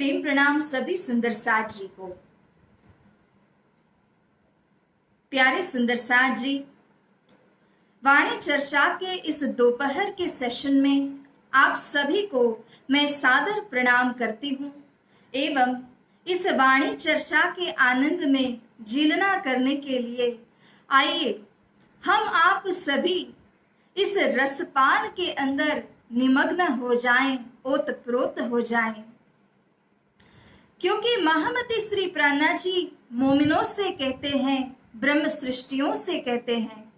प्रेम प्रणाम सभी सुंदर साथ जी को। प्यारे सुंदर साथ जी, वाणी चर्चा के इस दोपहर के सेशन में आप सभी को मैं सादर प्रणाम करती हूँ एवं इस वाणी चर्चा के आनंद में झीलना करने के लिए आइए हम आप सभी इस रसपान के अंदर निमग्न हो जाएं, ओतप्रोत हो जाएं। क्योंकि महामती श्री प्राणा जी मोमिनों से कहते हैं, ब्रह्म सृष्टियों से कहते हैं,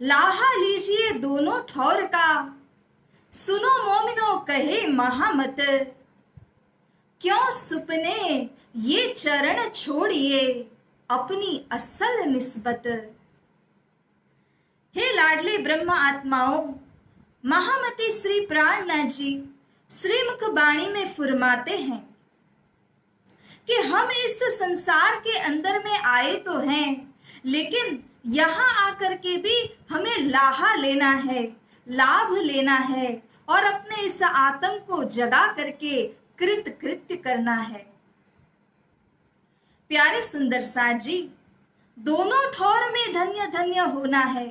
लाहा लीजिए दोनों ठौर का, सुनो मोमिनो कहे महामत, क्यों सुपने ये चरण छोड़िए अपनी असल निस्बत। हे लाडले ब्रह्म आत्माओं, महामती श्री प्राणनाथ जी श्रीमुख बाणी में फुरमाते हैं कि हम इस संसार के अंदर में आए तो हैं, लेकिन यहाँ आकर के भी हमें लाहा लेना है, लाभ लेना है और अपने इस आत्म को जगा करके कृत कृत्य करना है। प्यारे सुंदर साथ जी, दोनों ठौर में धन्य धन्य होना है।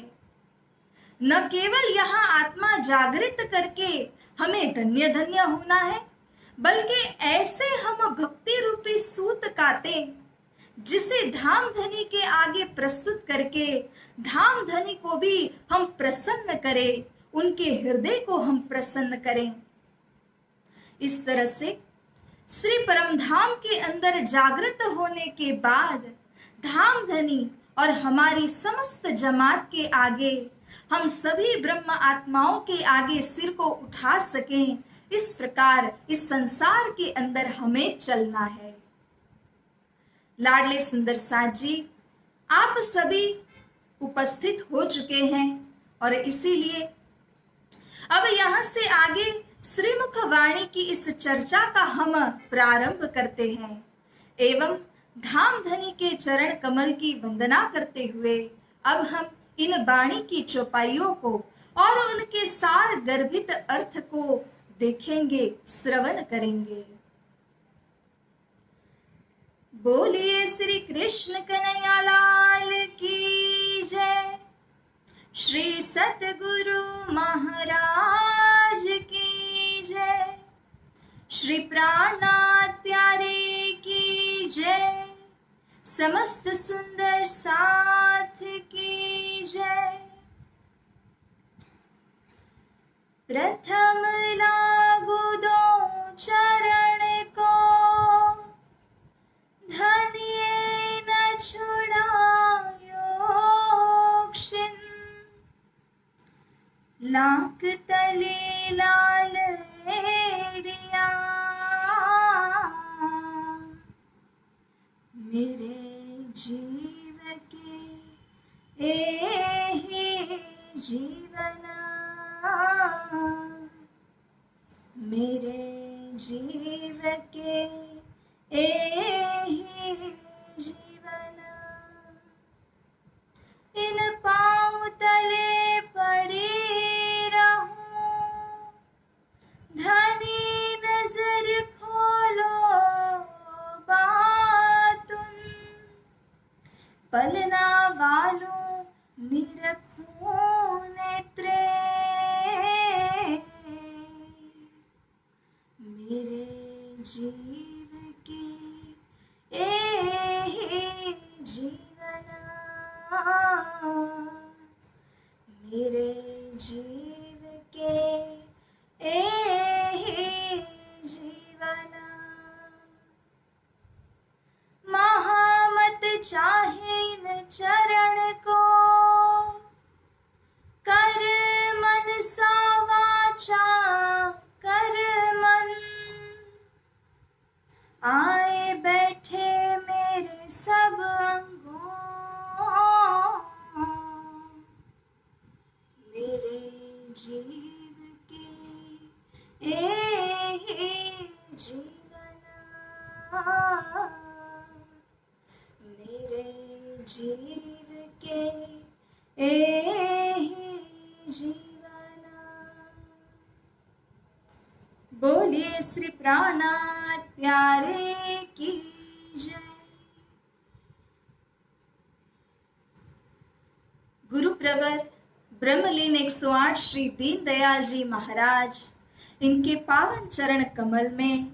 न केवल यहाँ आत्मा जागृत करके हमें धन्य धन्य होना है, बल्कि ऐसे हम भक्ति रूपी सूत काटे जिसे धाम धनी के आगे प्रस्तुत करके धाम धनी को भी हम प्रसन्न करें, उनके हृदय को हम प्रसन्न करें। इस तरह से श्री परम धाम के अंदर जागृत होने के बाद धाम धनी और हमारी समस्त जमात के आगे हम सभी ब्रह्म आत्माओं के आगे सिर को उठा सकें, इस प्रकार इस संसार के अंदर हमें चलना है। लाडले सुंदर साथ जी, आप सभी उपस्थित हो चुके हैं और इसीलिए अब यहाँ से आगे श्रीमुख वाणी की इस चर्चा का हम प्रारंभ करते हैं एवं धाम धनी के चरण कमल की वंदना करते हुए अब हम इन वाणी की चौपाइयों को और उनके सार गर्भित अर्थ को देखेंगे, श्रवण करेंगे। बोलिए श्री कृष्ण कन्हैया लाल की जय, श्री सतगुरु महाराज की जय, श्री प्राणनाथ प्यारे की जय, समस्त सुंदर साथ की जय। प्रथम लागू दो चरण को, धनिये न छुड़ायो क्षिण, लाख तले लाल एड़िया, मेरे जीव के एहि जीवना, मेरे जीव के एहि जीवना। इन पाँव तले पड़ी रहूं, धनी नजर खोलो बातुन, पलना वालों निरखूं नेत्रे, मेरे जीव के एहि जीवना, मेरे जीव के एहि जीवना। महामत चाहे इन चरण को, कर मन सा वाचा कर मन, आए बैठे मेरे सब अंगों, मेरे जीव के एहि जीवना, मेरे जीव के एहि जीवना। बोलिए श्री प्राणनाथ प्यारे की जय। गुरु प्रवर ब्रह्मलीन 108 श्री दीनदयाल जी महाराज, इनके पावन चरण कमल में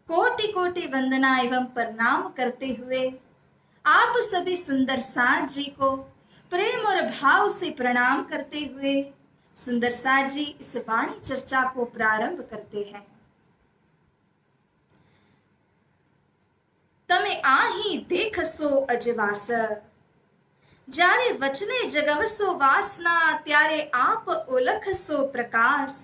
कोटि कोटि वंदना एवं प्रणाम करते हुए आप सभी सुंदर साथ जी को प्रेम और भाव से प्रणाम करते हुए सुंदर साथ जी इस वाणी चर्चा को प्रारंभ करते हैं। तमे आही देखसो अजवास, जारे वचने जगवसो वासना, त्यारे आप ओलखसो प्रकाश,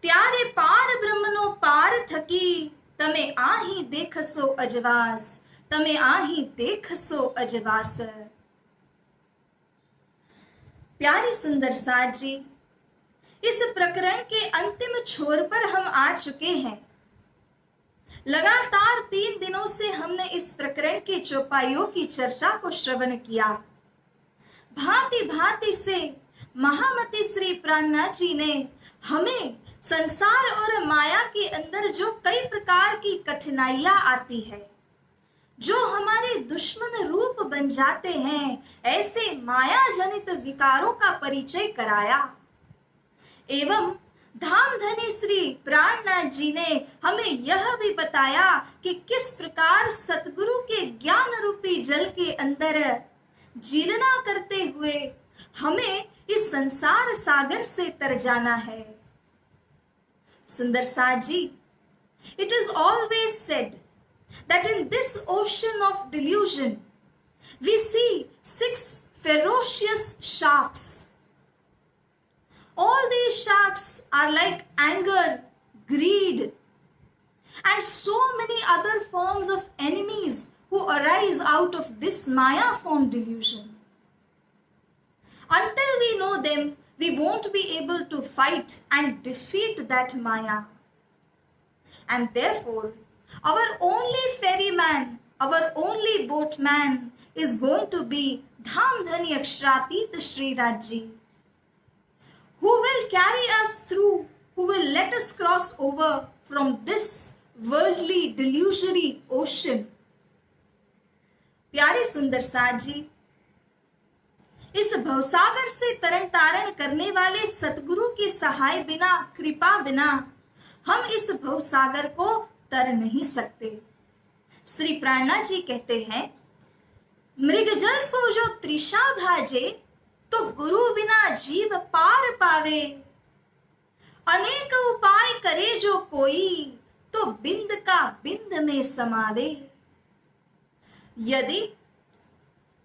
त्यारे पार ब्रह्मनो पार थकी, तमे आही देखसो अजवास, तमे आही देखसो अजवास। प्यारे सुंदर साथ जी, इस प्रकरण के अंतिम छोर पर हम आ चुके हैं। लगातार 3 दिनों से हमने इस प्रकरण के चौपाइयों की चर्चा को श्रवण किया। भांति भांति से महामती श्री प्राणनाथ जी ने हमें संसार और माया के अंदर जो कई प्रकार की कठिनाइयां आती है, जो हमारे दुश्मन रूप बन जाते हैं, ऐसे माया जनित विकारों का परिचय कराया। एवं धामधनी श्री प्राणनाथ जी ने हमें यह भी बताया कि किस प्रकार सतगुरु के ज्ञान रूपी जल के अंदर जीलना करते हुए हमें इस संसार सागर से तर जाना है। सुंदर साथ जी, it is always said that in this ocean of delusion we see 6 ferocious sharks. All these sharks are like anger, greed, and so many other forms of enemies who arise out of this Maya form delusion. Until we know them, we won't be able to fight and defeat that Maya. And therefore, our only ferryman, our only boatman is going to be Dhamdhani Akshratit Shri Rajji, who will carry us through, who will let us cross over from this worldly delusory ocean. प्यारे सुंदर साथ जी, इस भवसागर से तरन तारण करने वाले सतगुरु की सहाय बिना, कृपा बिना हम इस भवसागर को तर नहीं सकते। श्री प्राणनाथ जी कहते हैं, मृगजल सो जो तृषा भाजे, तो गुरु बिना जीव पार पावे, अनेक उपाय करे जो कोई, तो बिंद का बिंद में समावे। यदि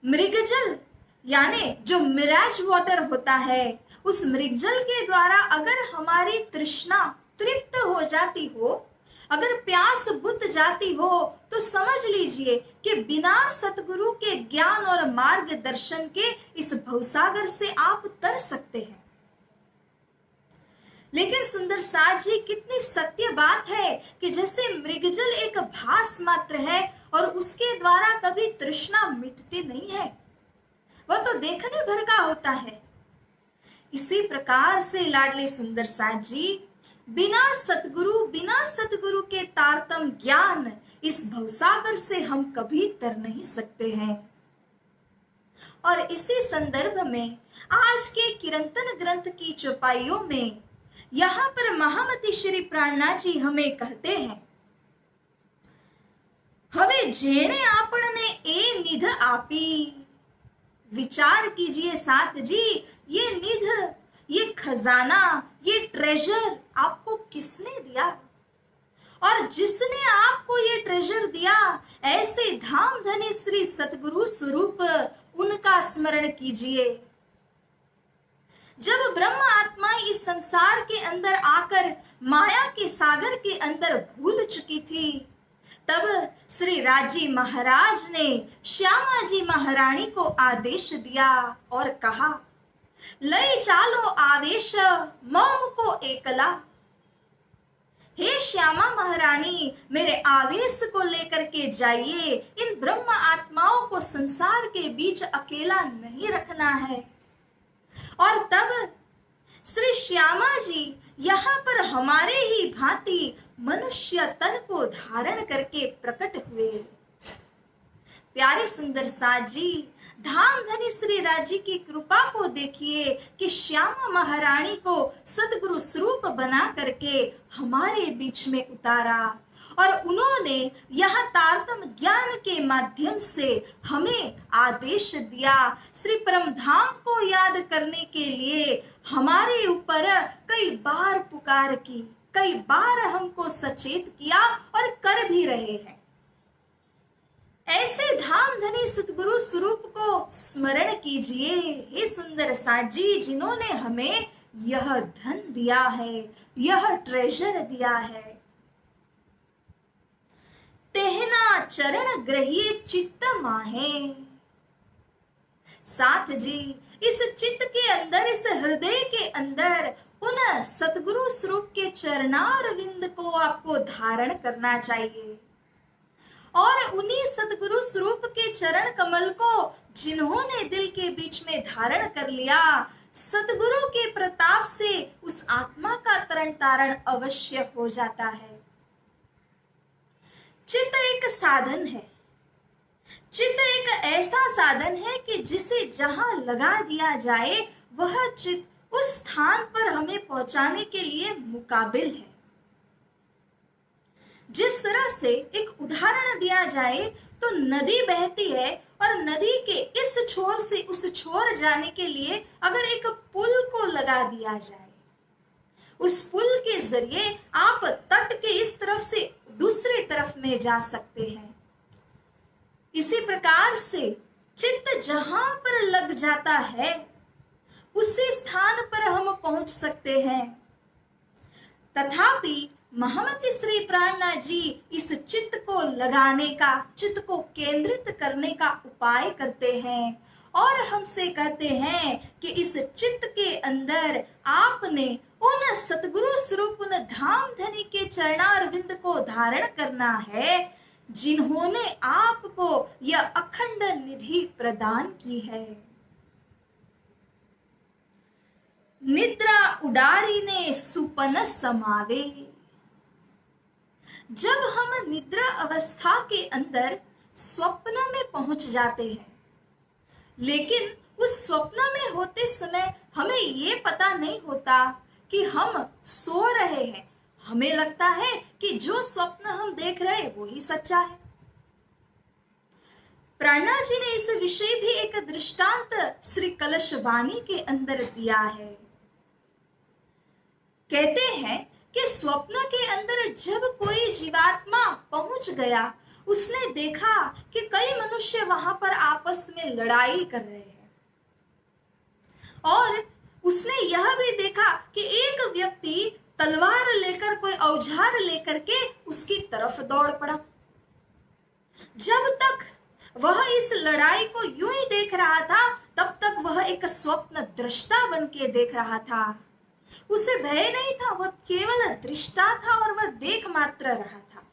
मृगजल यानी जो मिराज वाटर होता है, उस मृगजल के द्वारा अगर हमारी तृष्णा तृप्त हो जाती हो, अगर प्यास बुझ जाती हो, तो समझ लीजिए कि बिना सतगुरु के ज्ञान और मार्गदर्शन के इस भवसागर से आप तर सकते हैं। लेकिन सुंदर साथ जी, कितनी सत्य बात है कि जैसे मृगजल एक भास मात्र है और उसके द्वारा कभी तृष्णा मिटती नहीं है, वह तो देखने भर का होता है। इसी प्रकार से लाडले सुंदर साथ जी, बिना सतगुरु के तारतम ज्ञान इस भवसागर से हम कभी तर नहीं सकते हैं। और इसी संदर्भ में आज के किरंतन ग्रंथ की चौपाइयों में यहाँ पर महामती श्री प्राणनाथ जी हमें कहते हैं, हवे जेणे आपने ए निध आपी। विचार कीजिए साथ जी, ये निध, ये खजाना, ये ट्रेजर आपको किसने दिया? और जिसने आपको ये ट्रेजर दिया, ऐसे धामधनी श्री सतगुरु स्वरूप उनका स्मरण कीजिए। जब ब्रह्म आत्मा इस संसार के अंदर आकर माया के सागर के अंदर भूल चुकी थी, तब श्री राजी महाराज ने श्यामा जी महारानी को आदेश दिया और कहा, लई चालो आवेश मौम को एकला। हे श्यामा महारानी, मेरे आवेश को लेकर के जाइए, इन ब्रह्म आत्माओं को संसार के बीच अकेला नहीं रखना है। और तब श्री श्यामा जी यहाँ पर हमारे ही भांति मनुष्य तन को धारण करके प्रकट हुए। प्यारे सुंदर साज जी, धाम धनी श्री राजी की कृपा को देखिए कि श्यामा महारानी को सदगुरु स्वरूप बना करके हमारे बीच में उतारा और उन्होंने यह तारतम ज्ञान के माध्यम से हमें आदेश दिया। श्री परम धाम को याद करने के लिए हमारे ऊपर कई बार पुकार की, कई बार हमको सचेत किया और कर भी रहे हैं। ऐसे धाम धनी सतगुरु स्वरूप को स्मरण कीजिए हे सुंदर साजी, जिन्होंने हमें यह धन दिया है, यह ट्रेजर दिया है। तेहना चरण ग्रहिए चित्त माहे। साथ जी, इस चित्त के अंदर, इस हृदय के अंदर उन सतगुरु स्वरूप के चरणारविंद को आपको धारण करना चाहिए और उन्हीं सतगुरु स्वरूप के चरण कमल को जिन्होंने दिल के बीच में धारण कर लिया, सतगुरु के प्रताप से उस आत्मा का तरण तारण अवश्य हो जाता है। चित्त एक साधन है। चित्त एक ऐसा साधन है कि जिसे जहां लगा दिया जाए वह चित्त उस स्थान पर हमें पहुंचाने के लिए मुकाबिल है। जिस तरह से एक उदाहरण दिया जाए तो नदी बहती है और नदी के इस छोर से उस छोर जाने के लिए अगर एक पुल को लगा दिया जाए, उस पुल के जरिए आप तट के इस तरफ से दूसरी तरफ में जा सकते हैं। इसी प्रकार से चित्त जहां पर लग जाता है उसी स्थान पर हम पहुंच सकते हैं। तथापि महामती श्री प्राणनाथ जी इस चित्त को लगाने का, चित्त को केंद्रित करने का उपाय करते हैं और हमसे कहते हैं कि इस चित्त के अंदर आपने उन सतगुरु स्वरूप, उन धाम धनी के चरणारविंद को धारण करना है जिन्होंने आपको यह अखंड निधि प्रदान की है। निद्रा उडाड़ी ने सुपन समावे। जब हम निद्रा अवस्था के अंदर स्वप्न में पहुंच जाते हैं, लेकिन उस स्वप्न में होते समय हमें ये पता नहीं होता कि हम सो रहे हैं। हमें लगता है कि जो स्वप्न हम देख रहे हैं वो ही सच्चा है। प्राणा जी ने इस विषय भी एक दृष्टांत श्री कलशवाणी के अंदर दिया है। कहते हैं कि स्वप्न के अंदर जब कोई जीवात्मा पहुंच गया, उसने देखा कि कई मनुष्य वहां पर आपस में लड़ाई कर रहे हैं और उसने यह भी देखा कि एक व्यक्ति तलवार लेकर, कोई औजार लेकर के उसकी तरफ दौड़ पड़ा। जब तक वह इस लड़ाई को यूं ही देख रहा था, तब तक वह एक स्वप्न दृष्टा बन के देख रहा था। उसे भय नहीं था, वह केवल दृष्टा था और वह देख मात्र रहा था।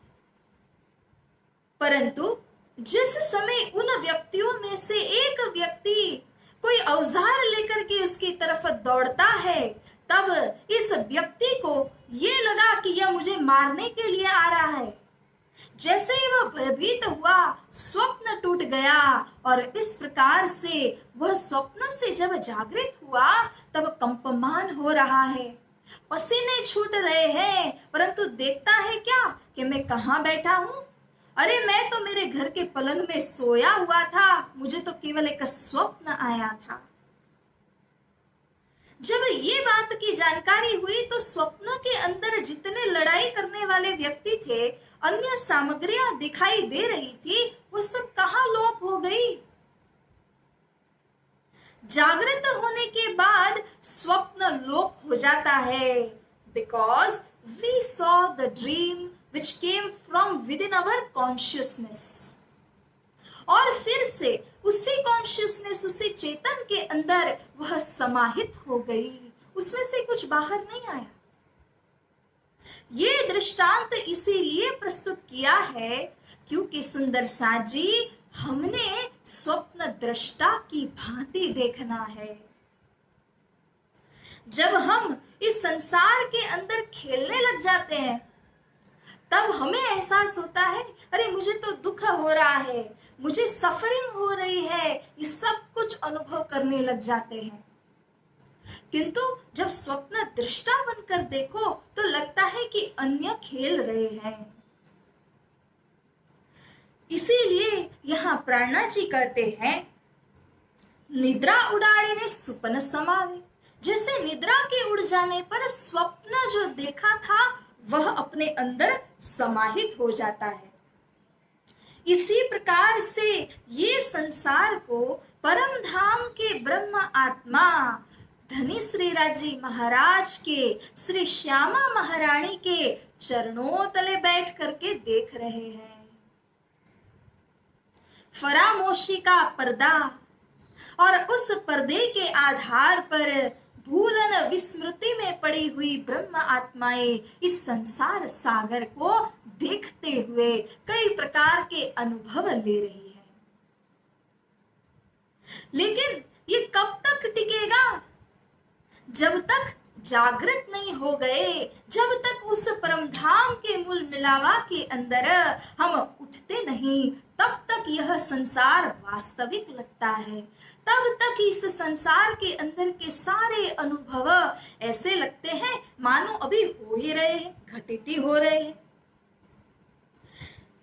परंतु जिस समय उन व्यक्तियों में से एक व्यक्ति कोई औजार लेकर के उसकी तरफ दौड़ता है, तब इस व्यक्ति को ये लगा कि यह मुझे मारने के लिए आ रहा है। जैसे ही वह भयभीत हुआ, स्वप्न टूट गया और इस प्रकार से वह स्वप्न से जब जागृत हुआ तब कंपमान हो रहा है, पसीने छूट रहे हैं, परंतु देखता है क्या कि मैं कहाँ बैठा हूँ। अरे मैं तो मेरे घर के पलंग में सोया हुआ था, मुझे तो केवल एक स्वप्न आया था। जब ये बात की जानकारी हुई तो स्वप्न के अंदर जितने लड़ाई करने वाले व्यक्ति थे, अन्य सामग्रियां दिखाई दे रही थी, वो सब कहाँ लोप हो गई। जागृत होने के बाद स्वप्न लोप हो जाता है, because we saw the dream which came from within our consciousness। और फिर से उसी कॉन्शियसनेस, उसी चेतन के अंदर वह समाहित हो गई, उसमें से कुछ बाहर नहीं आया। ये दृष्टांत इसीलिए प्रस्तुत किया है क्योंकि सुंदर साजी, हमने स्वप्न दृष्टा की भांति देखना है। जब हम इस संसार के अंदर खेलने लग जाते हैं, तब हमें एहसास होता है, अरे मुझे तो दुख हो रहा है, मुझे सफरिंग हो रही है, ये सब कुछ अनुभव करने लग जाते हैं। किंतु जब स्वप्न दृष्टा बनकर देखो तो लगता है कि अन्य खेल रहे हैं। इसीलिए यहाँ प्राणा जी कहते हैं, निद्रा उड़ाड़ीने सुपन समावे। जैसे निद्रा के उड़ जाने पर स्वप्न जो देखा था वह अपने अंदर समाहित हो जाता है। इसी प्रकार से ये संसार को परम धाम के ब्रह्म आत्मा धनी श्री राजी महाराज के, श्री श्यामा महारानी के चरणों तले बैठ करके देख रहे हैं। फरामोशी का पर्दा और उस पर्दे के आधार पर भूलन विस्मृति में पड़ी हुई ब्रह्म आत्माएं इस संसार सागर को देखते हुए कई प्रकार के अनुभव ले रही है। लेकिन ये कब तक टिकेगा? जब तक जागृत नहीं हो गए, जब तक उस परम धाम के मूल मिलावा के अंदर हम उठते नहीं, तब तक यह संसार वास्तविक लगता है। तब तक इस संसार के अंदर के सारे अनुभव ऐसे लगते हैं मानो अभी हो ही रहे हैं, घटित ही हो रहे हैं।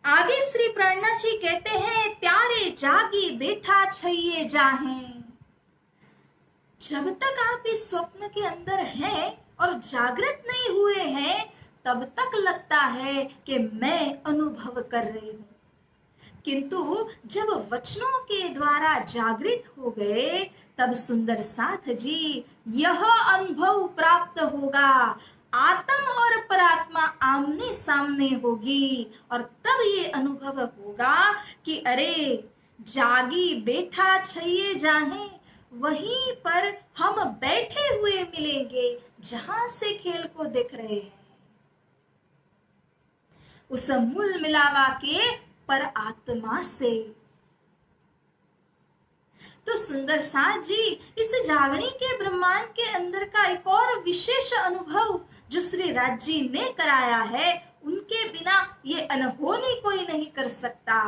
आगे श्री प्रणा जी कहते हैं, त्यारे जागी बैठा छैये जाहें। जब तक आप इस स्वप्न के अंदर हैं और जागृत नहीं हुए हैं, तब तक लगता है कि मैं अनुभव कर रही हूं। किंतु जब वचनों के द्वारा जागृत हो गए, तब सुंदर साथ जी यह अनुभव प्राप्त होगा, आत्म और परात्मा आमने सामने होगी। और तब ये अनुभव होगा कि अरे जागी बैठा छैये जाहें, वहीं पर हम बैठे हुए मिलेंगे जहां से खेल को देख रहे हैं, उस मूल मिलावा के पर आत्मा से। तो सुंदर साथ जी इस जागरण के ब्रह्मांड के अंदर का एक और विशेष अनुभव जो श्री राज जी ने कराया है, उनके बिना ये अनहोनी कोई नहीं कर सकता।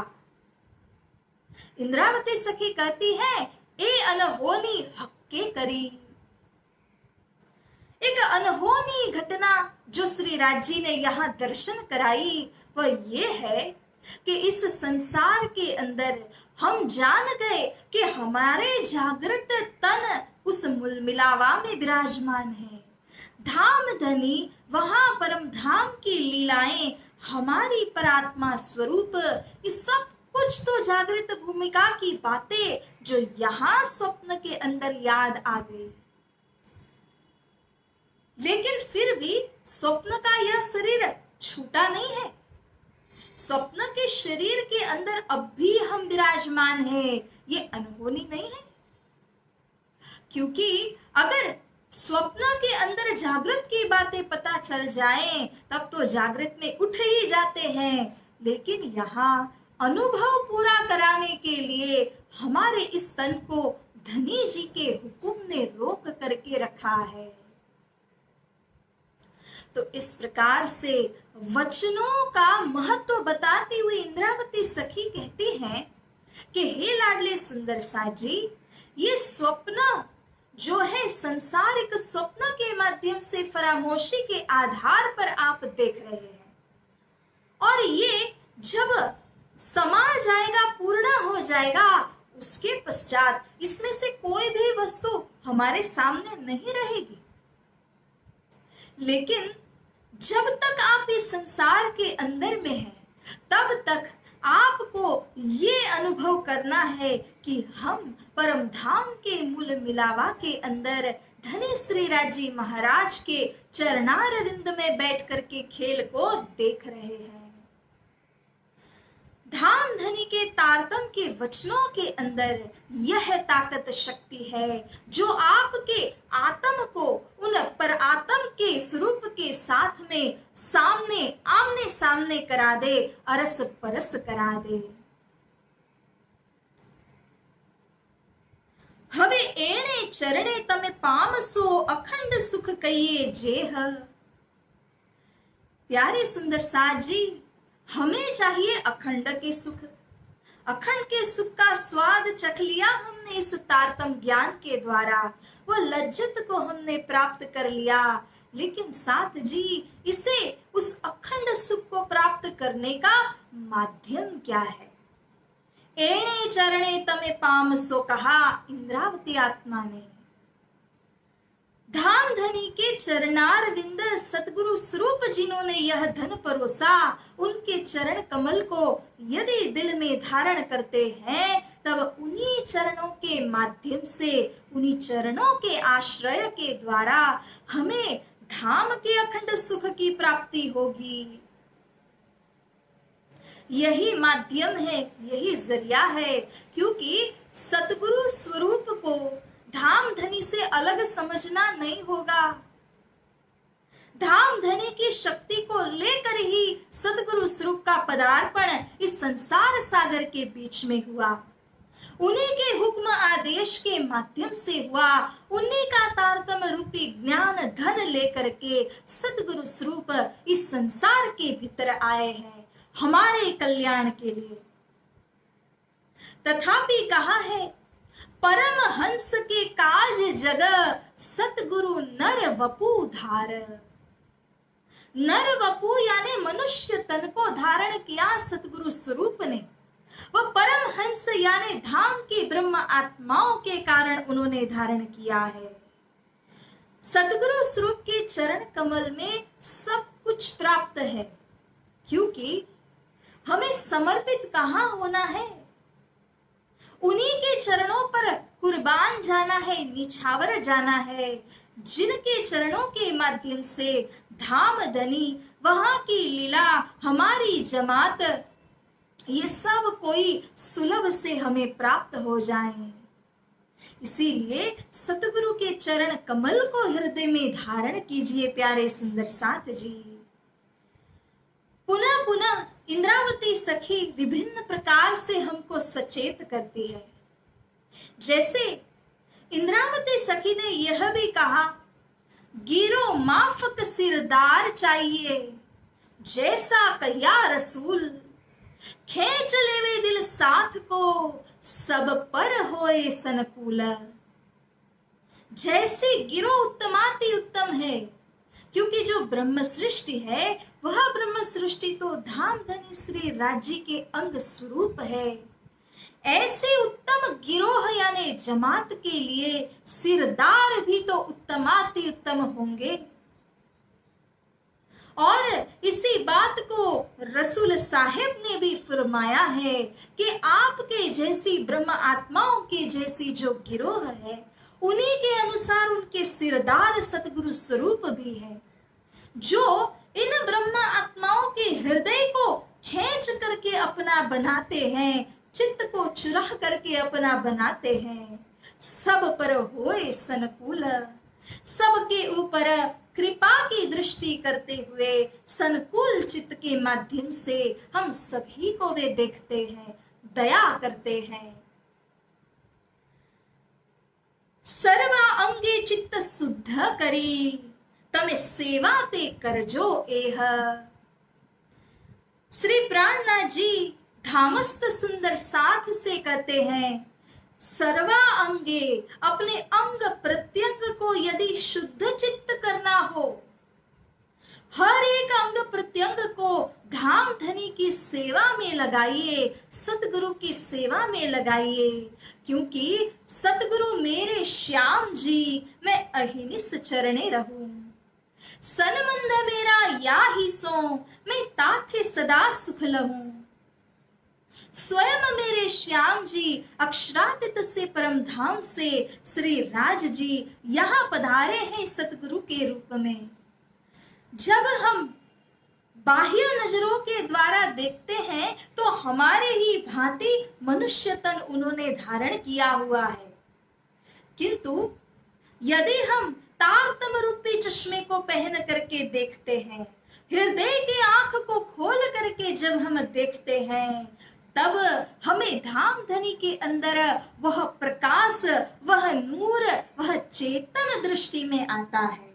इंद्रावती सखी कहती है, ए अनहोनी हक्के करी। एक अनहोनी घटना जो श्री राज जी ने यहाँ दर्शन कराई वह ये है कि इस संसार के अंदर हम जान गए कि हमारे जागृत तन उस मूल मिलावा में विराजमान है। धाम धनी वहां परम धाम की लीलाएं, हमारी परात्मा स्वरूप, इस सब कुछ तो जागृत भूमिका की बातें जो यहाँ स्वप्न के अंदर याद आ गई। लेकिन फिर भी स्वप्न का यह शरीर छूटा नहीं है। स्वप्न के शरीर के अंदर अब भी हम विराजमान हैं, ये अनहोनी नहीं है। क्योंकि अगर स्वप्न के अंदर जागृत की बातें पता चल जाएं, तब तो जागृत में उठ ही जाते हैं। लेकिन यहाँ अनुभव पूरा कराने के लिए हमारे इस तन को धनी जी के हुक्म ने रोक करके रखा है। तो इस प्रकार से वचनों का महत्व बताती हुई इंद्रावती सखी कहती हैं कि हे लाडले सुंदर साथ जी, ये स्वप्न जो है संसारिक स्वप्न के माध्यम से फरामोशी के आधार पर आप देख रहे हैं, और ये जब समा जाएगा, पूर्ण हो जाएगा, उसके पश्चात इसमें से कोई भी वस्तु हमारे सामने नहीं रहेगी। लेकिन जब तक आप इस संसार के अंदर में हैं, तब तक आपको ये अनुभव करना है कि हम परम धाम के मूल मिलावा के अंदर धनी श्री राज जी महाराज के चरणारविंद में बैठ करके खेल को देख रहे हैं। धाम धनी के तारतम के वचनों के अंदर यह ताकत शक्ति है जो आपके आत्म को उन पर आत्म के स्वरूप के साथ में सामने आमने सामने करा दे, अरस परस करा दे। हवे एणे चरणे तमे पामसो अखंड सुख कहिए जेह। प्यारे सुंदर साथ जी, हमें चाहिए अखंड के सुख। अखंड के सुख का स्वाद चख लिया हमने इस तारतम ज्ञान के द्वारा, वो लज्जत को हमने प्राप्त कर लिया। लेकिन साथ जी, इसे उस अखंड सुख को प्राप्त करने का माध्यम क्या है? एणे चरणे तमे पामसो कहा इंद्रावती आत्मा ने। धाम धनी के चरणार विंद सतगुरु स्वरूप जिन्होंने यह धन परोसा, उनके चरण कमल को यदि दिल में धारण करते हैं, तब उन्हीं चरणों के माध्यम से, उन्हीं चरणों के आश्रय के द्वारा हमें धाम के अखंड सुख की प्राप्ति होगी। यही माध्यम है, यही जरिया है, क्योंकि सतगुरु स्वरूप को धाम धनी से अलग समझना नहीं होगा। धाम धनी की शक्ति को लेकर ही सतगुरु स्वरूप का पदार्पण इस संसार सागर के बीच में हुआ। उन्हीं के हुक्म आदेश के माध्यम से हुआ। उन्हीं का तारतम रूपी ज्ञान धन लेकर के सतगुरु स्वरूप इस संसार के भीतर आए हैं हमारे कल्याण के लिए। तथापि कहा है, परम हंस के काज जग सतगुरु नर वपु धार। नर वपु यानी मनुष्य तन को धारण किया सतगुरु स्वरूप ने। वह परम हंस यानी धाम की ब्रह्म आत्माओं के कारण उन्होंने धारण किया है। सतगुरु स्वरूप के चरण कमल में सब कुछ प्राप्त है, क्योंकि हमें समर्पित कहाँ होना है? उन्हीं के चरणों पर कुर्बान जाना है, निछावर जाना है, जिनके चरणों के माध्यम से धाम धनी, वहां की लीला, हमारी जमात, ये सब कोई सुलभ से हमें प्राप्त हो जाए। इसीलिए सतगुरु के चरण कमल को हृदय में धारण कीजिए प्यारे सुंदर साथ जी। पुनः पुनः इंद्रावती सखी विभिन्न प्रकार से हमको सचेत करती है। जैसे इंद्रावती सखी ने यह भी कहा, गिरो माफक सिरदार चाहिए, जैसा कहिया रसूल, खेच लेवे दिल साथ को, सब पर होए सनकूल। जैसे गिरो उत्तमाति उत्तम है, क्योंकि जो ब्रह्म सृष्टि है वह ब्रह्म सृष्टि तो धाम धनी श्री राज्य के अंग स्वरूप है। ऐसे उत्तम गिरोह यानी जमात के लिए सिरदार भी तो उत्तमाति उत्तम होंगे। और इसी बात को रसूल साहिब ने भी फरमाया है कि आपके जैसी ब्रह्म आत्माओं के जैसी जो गिरोह है, उन्हीं के अनुसार उनके सिरदार सतगुरु स्वरूप भी है, जो इन ब्रह्म आत्माओं के हृदय को खींच करके अपना बनाते हैं, चित्त को चुरा करके अपना बनाते हैं। सब पर होए सनकूल, सबके ऊपर कृपा की दृष्टि करते हुए सनकूल चित्त के माध्यम से हम सभी को वे देखते हैं, दया करते हैं। सर्वा अंगे चित्त शुद्ध करी, तमे सेवा ते करजो एह। श्री प्राणनाथ जी धामस्थ सुंदर साथ से कहते हैं, सर्वा अंगे, अपने अंग प्रत्यंग को यदि शुद्ध चित्त करना हो, हर एक अंग प्रत्यंग को धाम धनी की सेवा में लगाइए, सतगुरु की सेवा में लगाइए, क्योंकि सतगुरु मेरे श्याम जी, मैं अहिनिस चरणे रहूं। सनमंद मेरा या ही सो, मैं ताथे सदा सुख लहूं। स्वयं मेरे श्याम जी अक्षरातीत से परम धाम से श्री राज जी यहाँ पधारे हैं सतगुरु के रूप में। जब हम बाह्य नजरों के द्वारा देखते हैं तो हमारे ही भांति मनुष्य तन उन्होंने धारण किया हुआ है, किंतु यदि हम तारतम रूपी चश्मे को पहन करके देखते हैं, हृदय की आंख को खोल करके जब हम देखते हैं, तब हमें धाम धनी के अंदर वह प्रकाश, वह नूर, वह चेतन दृष्टि में आता है।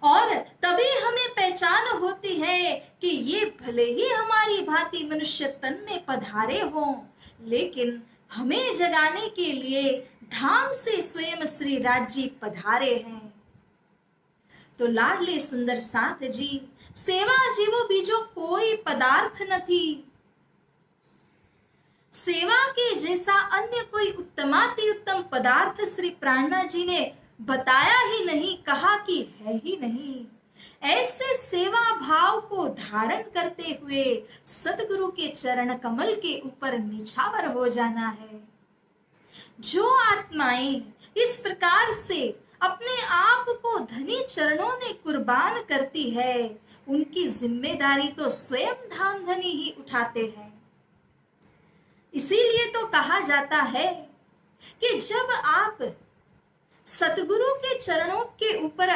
और तभी हमें पहचान होती है कि ये भले ही हमारी भांति मनुष्य तन में पधारे हों, लेकिन हमें जगाने के लिए धाम से स्वयं श्री राज जी पधारे हैं। तो लाडले सुंदर साथ जी, सेवा जीवो बीजो कोई पदार्थ नहीं। सेवा के जैसा अन्य कोई उत्तमाति उत्तम पदार्थ श्री प्राणनाथ जी ने बताया ही नहीं, कहा कि है ही नहीं। ऐसे सेवा भाव को धारण करते हुए सतगुरु के चरण कमल के ऊपर निछावर हो जाना है। जो आत्माएं इस प्रकार से अपने आप को धनी चरणों में कुर्बान करती है, उनकी जिम्मेदारी तो स्वयं धाम धनी ही उठाते हैं। इसीलिए तो कहा जाता है कि जब आप सतगुरु के चरणों के ऊपर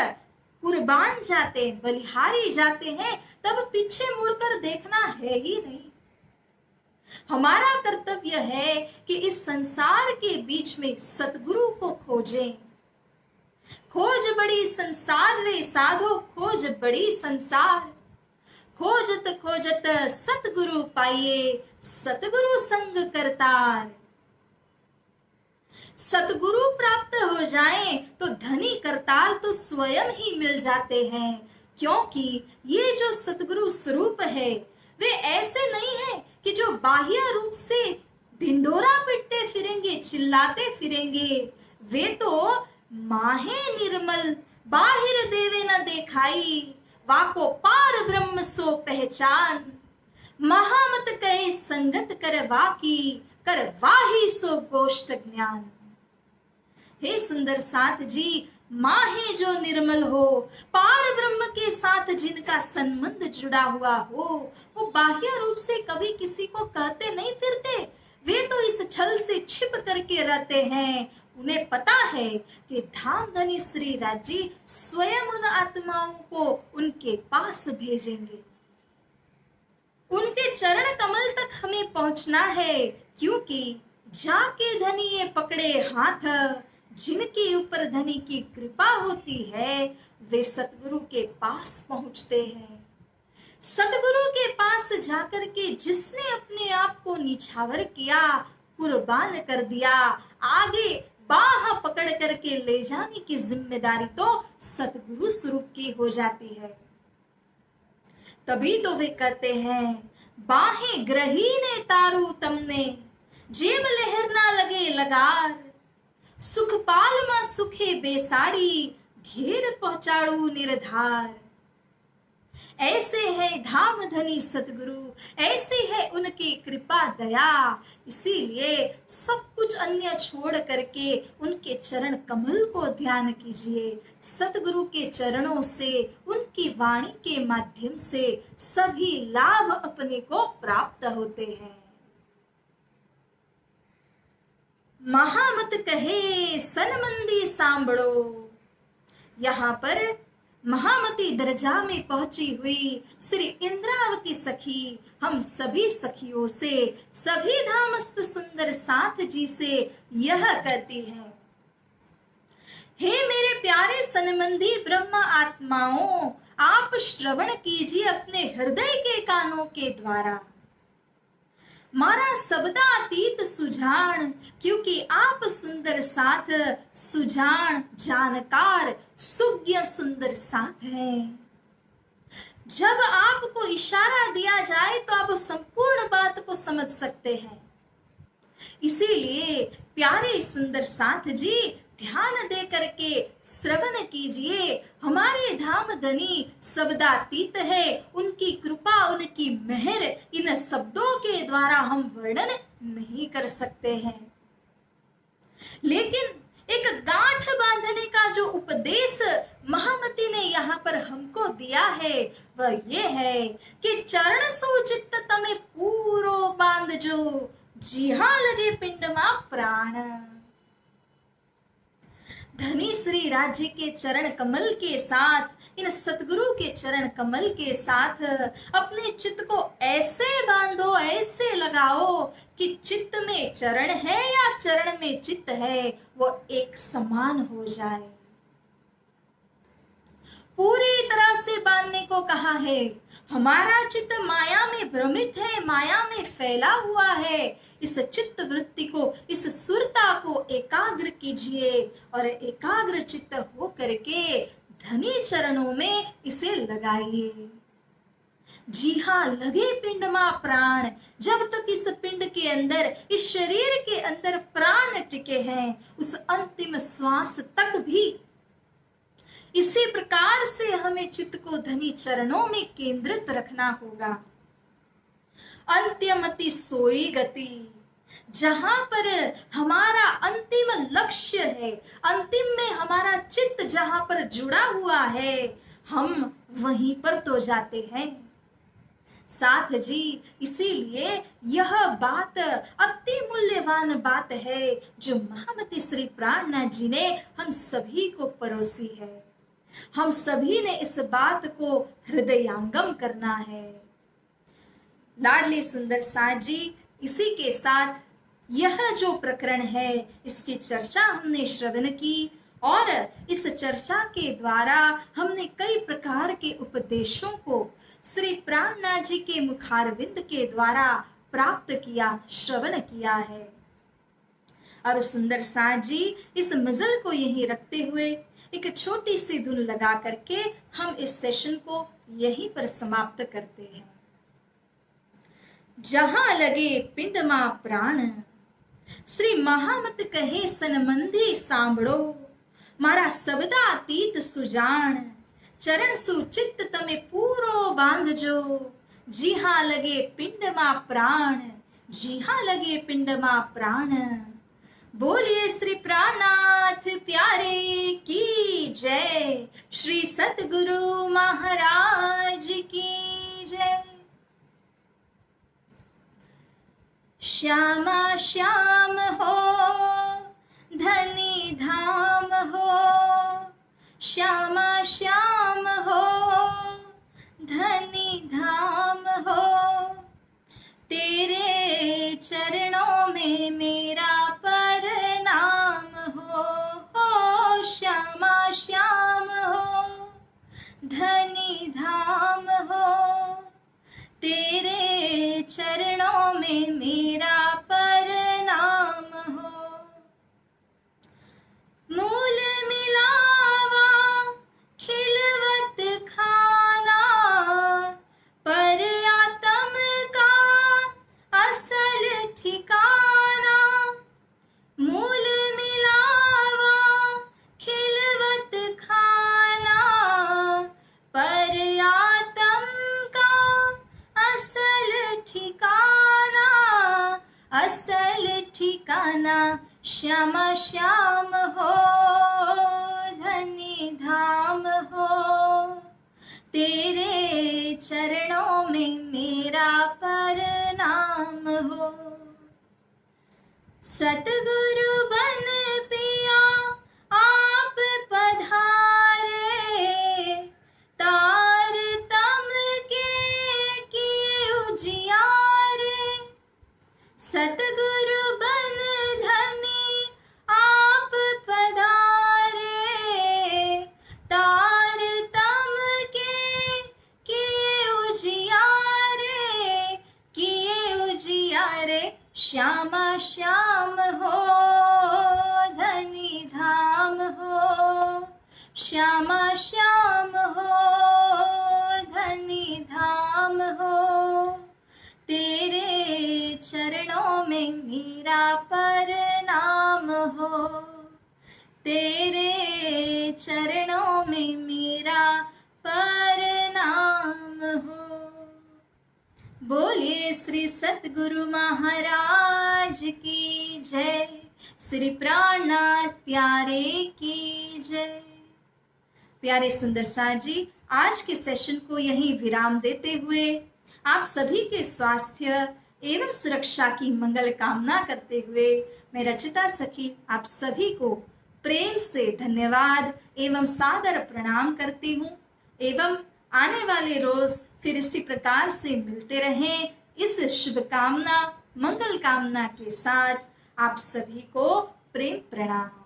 कुर्बान जाते, बलिहारी जाते हैं, तब पीछे मुड़कर देखना है ही नहीं। हमारा कर्तव्य है कि इस संसार के बीच में सतगुरु को खोजें। खोज बड़ी संसार रे साधो, खोज बड़ी संसार। खोजत खोजत सतगुरु पाइए, सतगुरु संग करतार। सतगुरु प्राप्त हो जाएं तो धनी करतार तो स्वयं ही मिल जाते हैं, क्योंकि ये जो सतगुरु स्वरूप है वे ऐसे नहीं है कि जो बाह्य रूप से ढिंडोरा पिटते फिरेंगे, चिल्लाते फिरेंगे। वे तो माहे निर्मल, बाहिर देवे न देखाई, वाको पार ब्रह्म सो पहचान। महामत कहे संगत कर वाकी, कर वाही सो गोष्ठ ज्ञान। हे सुंदर साथ जी, माहे जो निर्मल हो, पार ब्रह्म के साथ जिनका संबंध जुड़ा हुआ हो, वो बाह्य रूप से कभी किसी को कहते नहीं फिरते। वे तो इस छल से छिप करके रहते हैं। उन्हें पता है कि धाम धनी श्री राज जी स्वयं उन आत्माओं को उनके पास भेजेंगे। उनके चरण कमल तक हमें पहुंचना है, क्योंकि जाके धनी ये पकड़े हाथ, जिनके ऊपर धनी की कृपा होती है, वे सतगुरु के पास पहुंचते हैं। सतगुरु के पास जाकर के जिसने अपने आप को निछावर किया, कुर्बान कर दिया, आगे बाह पकड़ करके ले जाने की जिम्मेदारी तो सतगुरु स्वरूप की हो जाती है। तभी तो वे कहते हैं, बाहें ग्रही ने तारू तमने, जेम लहर ना लगे लगार। सुख पाल मा सुखे बेसाड़ी, घेर पहुंचाड़ू निर्धार। ऐसे है धाम धनी सतगुरु, ऐसे है उनकी कृपा दया। इसीलिए सब कुछ अन्य छोड़ करके उनके चरण कमल को ध्यान कीजिए। सतगुरु के चरणों से, उनकी वाणी के माध्यम से सभी लाभ अपने को प्राप्त होते हैं। महामत कहे सनमंदी सांभड़ो। यहाँ पर महामती दर्जा में पहुंची हुई श्री इंद्रावती सखी हम सभी सखियों से, सभी धामस्थ सुंदर साथ जी से यह कहती है, हे मेरे प्यारे सनमंदी ब्रह्म आत्माओं, आप श्रवण कीजिए अपने हृदय के कानों के द्वारा। मारा सबदा अतीत सुजान, क्योंकि आप सुंदर साथ, सुजान जानकार, सुज्ञ सुंदर साथ हैं। जब आपको इशारा दिया जाए तो आप संपूर्ण बात को समझ सकते हैं। इसीलिए प्यारे सुंदर साथ जी, ध्यान दे करके श्रवण कीजिए। हमारे धाम धनी शब्दातीत है, उनकी कृपा, उनकी मेहर इन शब्दों के द्वारा हम वर्णन नहीं कर सकते हैं। लेकिन एक गांठ बांधने का जो उपदेश महामती ने यहाँ पर हमको दिया है, वह ये है कि चरण सुचित्त तमे पूरो बांध जो, जी हाँ लगे पिंड मा प्राण। धनी श्री राज्य के चरण कमल के साथ, इन सतगुरु के चरण कमल के साथ अपने चित्त को ऐसे बांधो, ऐसे लगाओ कि चित्त में चरण है या चरण में चित्त है वो एक समान हो जाए। पूरी तरह से बांधने को कहा है। हमारा चित्त माया में भ्रमित है, माया में फैला हुआ है। इस चित्त वृत्ति को, इस सुरता को एकाग्र कीजिए और एकाग्र चित्त हो करके धनी चरणों में इसे लगाइए। जी हाँ, लगे पिंड मा प्राण। जब तक इस पिंड के अंदर, इस शरीर के अंदर प्राण टिके हैं, उस अंतिम श्वास तक भी इसी प्रकार से हमें चित्त को धनी चरणों में केंद्रित रखना होगा। अंत्यमति सोई गति, जहां पर हमारा अंतिम लक्ष्य है, अंतिम में हमारा चित्त जहां पर जुड़ा हुआ है, हम वहीं पर तो जाते हैं। साथ जी, इसीलिए यह बात अति मूल्यवान बात है जो महामती श्री प्राणनाथ जी ने हम सभी को परोसी है। हम सभी ने इस बात को हृदयांगम करना है। लाडली सुंदर साथ जी, इसी के साथ यह जो प्रकरण है इसकी चर्चा हमने श्रवण की और इस चर्चा के द्वारा हमने कई प्रकार के उपदेशों को श्री प्राणनाथ जी के मुखारविंद के द्वारा प्राप्त किया, श्रवण किया है। और सुंदर साथ जी, इस मजल को यहीं रखते हुए एक छोटी सी धुन लगा करके हम इस सेशन को यहीं पर समाप्त करते हैं। जहां लगे पिंड मा प्राण, श्री महामत कहे सनमंदी सांभळो, मारा शब्दातीत सुजान, चरण सुचित्त तमे पूरो बांधजो। जी हाँ लगे पिंड मा प्राण, जी हाँ लगे पिंड मा प्राण। बोलिए श्री प्राणनाथ प्यारे की जय, श्री सतगुरु महाराज की जय। श्यामा श्याम हो धनी धाम हो, श्यामा श्याम हो धनी धाम हो, तेरे चरणों में मेरा प्रणाम हो। श्यामा श्याम हो धनी धाम हो, तेरे चरणों में मेरा प्रणाम हो। मूल मिलावा खिलवत खाना, पर आत्म का असल ठिकाना। मूल मिलावा खिलवत खाना, पर आत्म का असल ठिकाना, असल ठिकाना। श्यामा श्याम हो धनी धाम हो, तेरे चरणों में मेरा प्रणाम हो। सतगुरु बन पिया आप पधारे, तार तम के किए उजियारे। सतगुरु बन धनी आप पधारे, तार तम के किए उजियारे, किए उजियारे। श्यामा श्याम हो धनी धाम हो, श्यामा श्याम हो धनी धाम हो, तेरे चरणों में मेरा प्रणाम हो, तेरे चरणों में मेरा प्रणाम हो। बोलिए श्री सतगुरु महाराज की जय, श्री प्राणनाथ प्यारे की जय। प्यारे सुंदर साथ जी, आज के सेशन को यहीं विराम देते हुए आप सभी के स्वास्थ्य एवं सुरक्षा की मंगल कामना करते हुए मैं रचिता सखी आप सभी को प्रेम से धन्यवाद एवं सादर प्रणाम करती हूँ एवं आने वाले रोज फिर इसी प्रकार से मिलते रहें इस शुभकामना मंगल कामना के साथ आप सभी को प्रेम प्रणाम।